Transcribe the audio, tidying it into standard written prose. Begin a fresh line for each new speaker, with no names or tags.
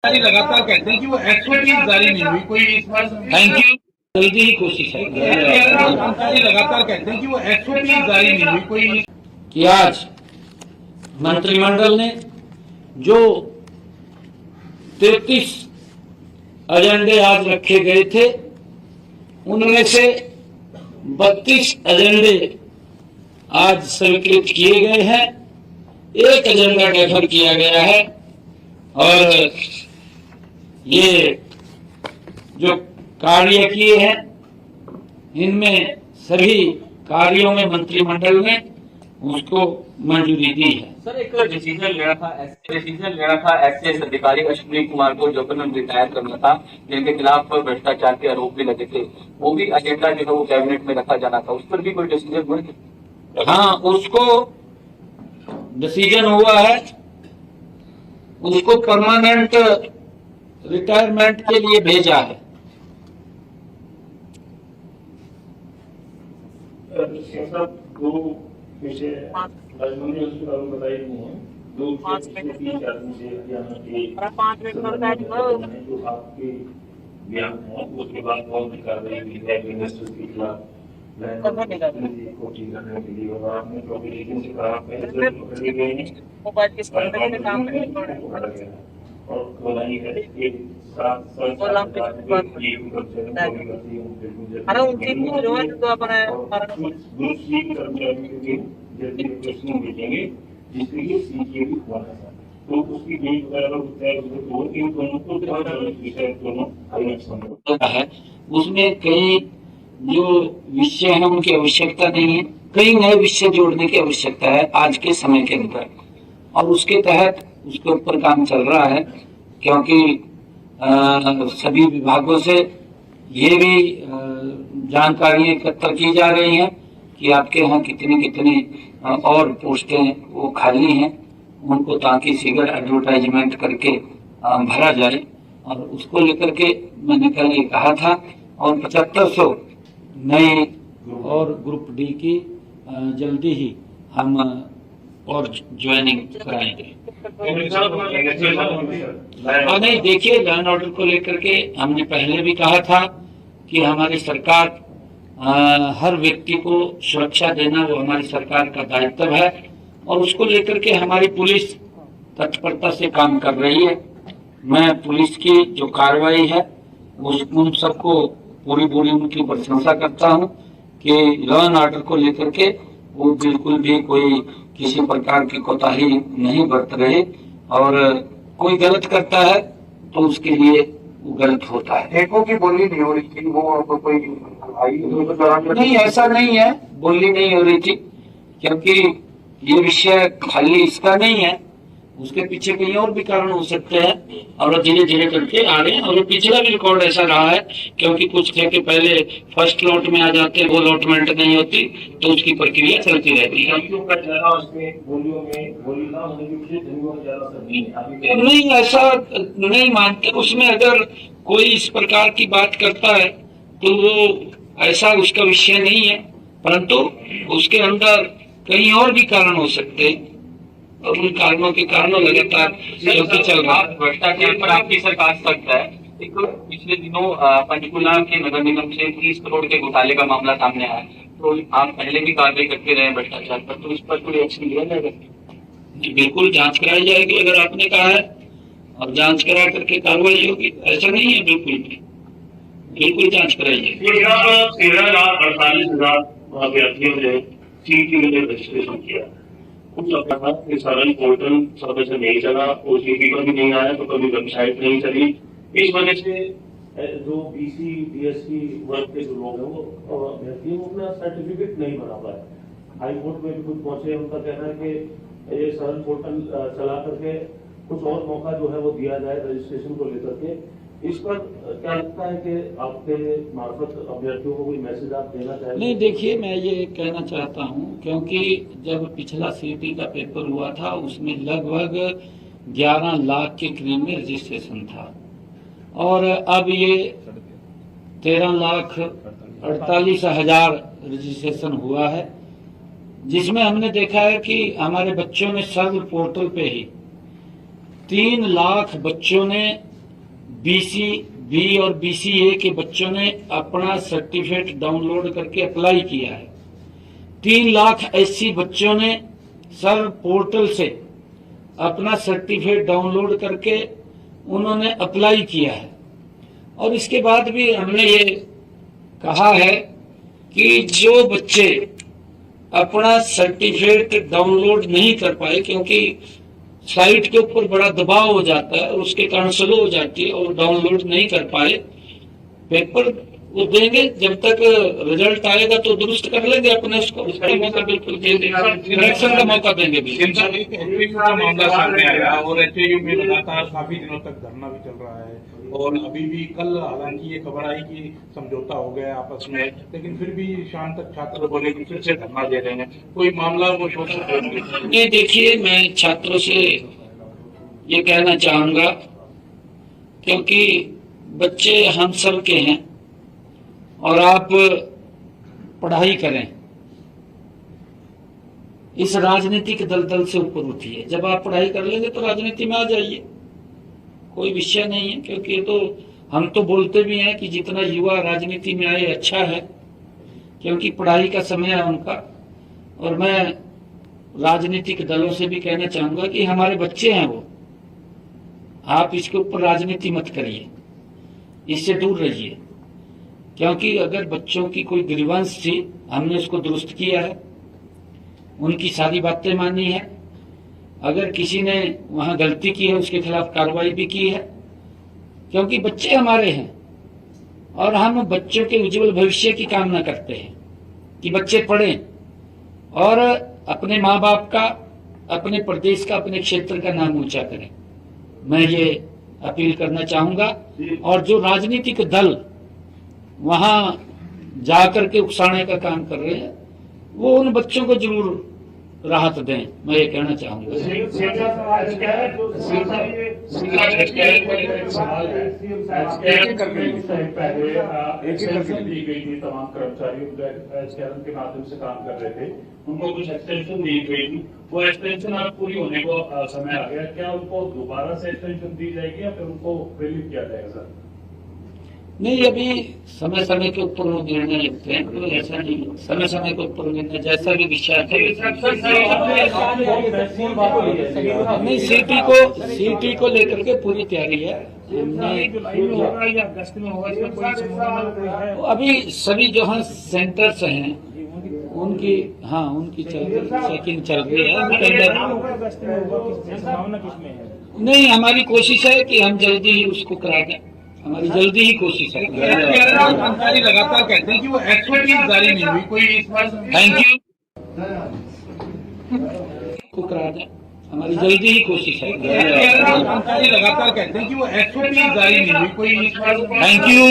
लगातार कहते हैं कि वो एसओपी जारी नहीं हुई कोई इस बार।
Thank you. जल्दी ही कोशिश है
लगातार कहते हैं कि वो एसओपी जारी नहीं हुई कोई।
कि आज मंत्रिमंडल ने जो 33 एजेंडे आज रखे गए थे उनमें से 32 एजेंडे आज स्वीकृत किए गए हैं, एक एजेंडा डेफर किया गया है। और ये जो कार्य किए हैं इनमें सभी कार्यों में मंत्रिमंडल ने उसको मंजूरी दी है।
सर, एक डिसीजन लेना था एसएस अधिकारी अश्विनी कुमार को जो रिटायर करना था, जिनके खिलाफ भ्रष्टाचार के आरोप भी लगे थे, वो भी एजेंडा जो है वो कैबिनेट में रखा जाना था, उस पर भी कोई डिसीजन हुआ?
हाँ, उसको डिसीजन हुआ है, उसको परमानेंट रिटायरमेंट के लिए भेजा है।
दो विषय राजमंत्री बताई नहीं है, दो जो आपके बयान है उसके बाद कौन सी कार्रवाई की है इन्वेस्टर्स के खिलाफ कोचिंग करने के लिए, और आपने प्रोपीलेशन से कहा पकड़े गए हैं और खोलाई है एक साथ दूसरी कर्मचारियों के प्रश्न भेजेंगे जिसके लिए सीए भी हुआ है, तो उसकी डेट वगैरह विषय दोनों
है। उसमें कई जो विषय है उनकी आवश्यकता नहीं है, कई नए विषय जोड़ने की आवश्यकता है आज के समय के अंदर, और उसके तहत उसके ऊपर काम चल रहा है। क्योंकि सभी विभागों से ये भी जानकारियां एकत्र की जा रही हैं कि आपके यहाँ कितनी कितनी और पोस्टें वो खाली हैं, उनको ताकि शीघ्र एडवर्टाइजमेंट करके भरा जाए, और उसको लेकर के मैंने कल ये कहा था। और 7500 नए और ग्रुप डी की जल्दी ही हम और ज्वाइनिंग कराएंगे। नहीं, देखिए, लॉ एंड ऑर्डर को लेकर के हमने पहले भी कहा था कि हमारी सरकार हर व्यक्ति को सुरक्षा देना वो हमारी सरकार का दायित्व है, और उसको लेकर के हमारी पुलिस तत्परता से काम कर रही है। मैं पुलिस की जो कार्रवाई है उन सबको पूरी उनकी प्रशंसा करता हूं कि लॉ एंड ऑर्डर को लेकर के वो बिल्कुल भी कोई किसी प्रकार की कोताही नहीं बरत रहे, और कोई गलत करता है तो उसके लिए वो गलत होता है।
ठेकों की बोली नहीं हो रही थी, वो कोई
नहीं, ऐसा नहीं है, बोली नहीं हो रही थी, क्योंकि ये विषय खाली इसका नहीं है, उसके पीछे कई और भी कारण हो सकते हैं, और धीरे धीरे करके आ रहे हैं। और पिछला भी रिकॉर्ड ऐसा रहा है, क्योंकि कुछ ठेके पहले फर्स्ट लॉट में आ जाते हैं, वो लॉटमेंट नहीं होती, तो उसकी प्रक्रिया चलती रहती है। नहीं, ऐसा नहीं मानते, उसमें अगर कोई इस प्रकार की बात करता है तो वो ऐसा उसका विषय नहीं है, परंतु उसके अंदर कई और भी कारण हो सकते हैं, और उन कारणों के कारण लगातार चल रहा है।
भ्रष्टाचार पर आपकी सरकार सख्त है। एक पिछले दिनों पंचकुला के नगर निगम से 30 करोड़ के घोटाले का मामला सामने आया, तो आप पहले भी कार्रवाई करते रहे भ्रष्टाचार पर, तो इस पर कोई एक्शन लिया जाएगा?
बिल्कुल जांच कराई जाएगी, अगर आपने कहा है, और जांच करा करके कार्रवाई होगी। ऐसा नहीं है, बिल्कुल जांच कराई जाएगी।
13,48,000 अभ्यर्थियों ने सीट के लिए रजिस्ट्रेशन किया, कुछ अपना था कि सरल पोर्टल समय से नहीं चला, ओटीपी पर भी नहीं आया, तो कभी वेबसाइट नहीं चली। इस वजह से जो बीसी बीएससी वर्ग के जो लोग हैं वो अभ्यर्थी अपना सर्टिफिकेट नहीं बना पाए। हाई कोर्ट में भी कुछ पहुंचे, उनका कहना है कि ये सरल पोर्टल चला करके कुछ और मौका जो है वो दिया जाए रजिस्ट्रेशन को लेकर के। इस पर क्या लगता है कि आपके मार्फत अभ्यर्थियों को कोई मैसेज आप देना चाहेंगे?
नहीं, देखिए, मैं ये कहना चाहता हूँ, क्योंकि जब पिछला सीटी का पेपर हुआ था उसमें लगभग 11 लाख के करीब में रजिस्ट्रेशन था, और अब ये 13,48,000 रजिस्ट्रेशन हुआ है, जिसमें हमने देखा है कि हमारे बच्चों ने सर्व पोर्टल पे ही 3 लाख बच्चों ने बी और BCA के बच्चों ने अपना सर्टिफिकेट डाउनलोड करके अप्लाई किया है। 3 लाख SC बच्चों ने सर पोर्टल से अपना सर्टिफिकेट डाउनलोड करके उन्होंने अप्लाई किया है। और इसके बाद भी हमने ये कहा है कि जो बच्चे अपना सर्टिफिकेट डाउनलोड नहीं कर पाए, क्योंकि साइट के ऊपर बड़ा दबाव हो जाता है और उसके कारण स्लो हो जाती है और डाउनलोड नहीं कर पाए, पेपर वो देंगे, जब तक रिजल्ट आएगा तो दुरुस्त कर लेंगे अपने उसको, उसका मौका बिल्कुल दे देंगे, करेक्शन का मौका देंगे भी।
का मामला सामने आया और HAU में लगातार काफी दिनों तक धरना भी चल रहा है और अभी भी कल हालांकि ये खबर आई कि समझौता हो गया आपस में, लेकिन फिर भी शाम तक छात्र बोले कि फिर से धरना दे रहे हैं, कोई मामला वो सोचा
नहीं। देखिए, मैं छात्रों से ये कहना चाहूंगा, क्योंकि बच्चे हम सब के हैं और आप पढ़ाई करें, इस राजनीतिक दलदल से ऊपर उठिए। जब आप पढ़ाई कर लेंगे तो राजनीति में आ जाइए, कोई विषय नहीं है। क्योंकि ये तो हम तो बोलते भी हैं कि जितना युवा राजनीति में आए अच्छा है, क्योंकि पढ़ाई का समय है उनका। और मैं राजनीतिक दलों से भी कहना चाहूंगा कि हमारे बच्चे हैं वो, आप इसके ऊपर राजनीति मत करिए, इससे दूर रहिए। क्योंकि अगर बच्चों की कोई ग्रीवेंस थी, हमने उसको दुरुस्त किया है, उनकी सारी बातें मानी है। अगर किसी ने वहां गलती की है उसके खिलाफ कार्रवाई भी की है, क्योंकि बच्चे हमारे हैं और हम बच्चों के उज्जवल भविष्य की कामना करते हैं कि बच्चे पढ़ें और अपने माँ बाप का, अपने प्रदेश का, अपने क्षेत्र का नाम ऊंचा करें। मैं ये अपील करना चाहूंगा। और जो राजनीतिक दल वहां जाकर के उकसाने का काम कर रहे हैं, वो उन बच्चों को जरूर राहत दें, मैं ये कहना चाहूंगा।
दी गई थी तमाम कर्मचारियों के माध्यम से काम कर रहे थे, उनको कुछ एक्सटेंशन दी गई थी, वो एक्सटेंशन अब पूरी होने को समय आ गया, क्या उनको दोबारा से एक्सटेंशन दी जाएगी या फिर उनको रिलीव किया जाएगा सर?
नहीं, अभी समय समय के ऊपर वो निर्णय लेते हैं, तो ऐसा नहीं, समय समय के ऊपर निर्णय जैसा भी विषय है। नहीं, सीटी को लेकर के पूरी तैयारी है। अभी सभी जो है सेंटर्स हैं उनकी, हाँ उनकी चेकिंग चल रही है। नहीं, हमारी कोशिश है कि हम जल्दी ही उसको करा दें, हमारी जल्दी ही कोशिश है।
जानकारी लगातार कहते हैं कि वो SOP जारी नहीं हुई, कोई इस बार
थैंक यू को करा दें, हमारी जल्दी ही कोशिश है।
जानकारी लगातार कहते हैं कि वो SOP जारी नहीं हुई, कोई इस बार
थैंक यू।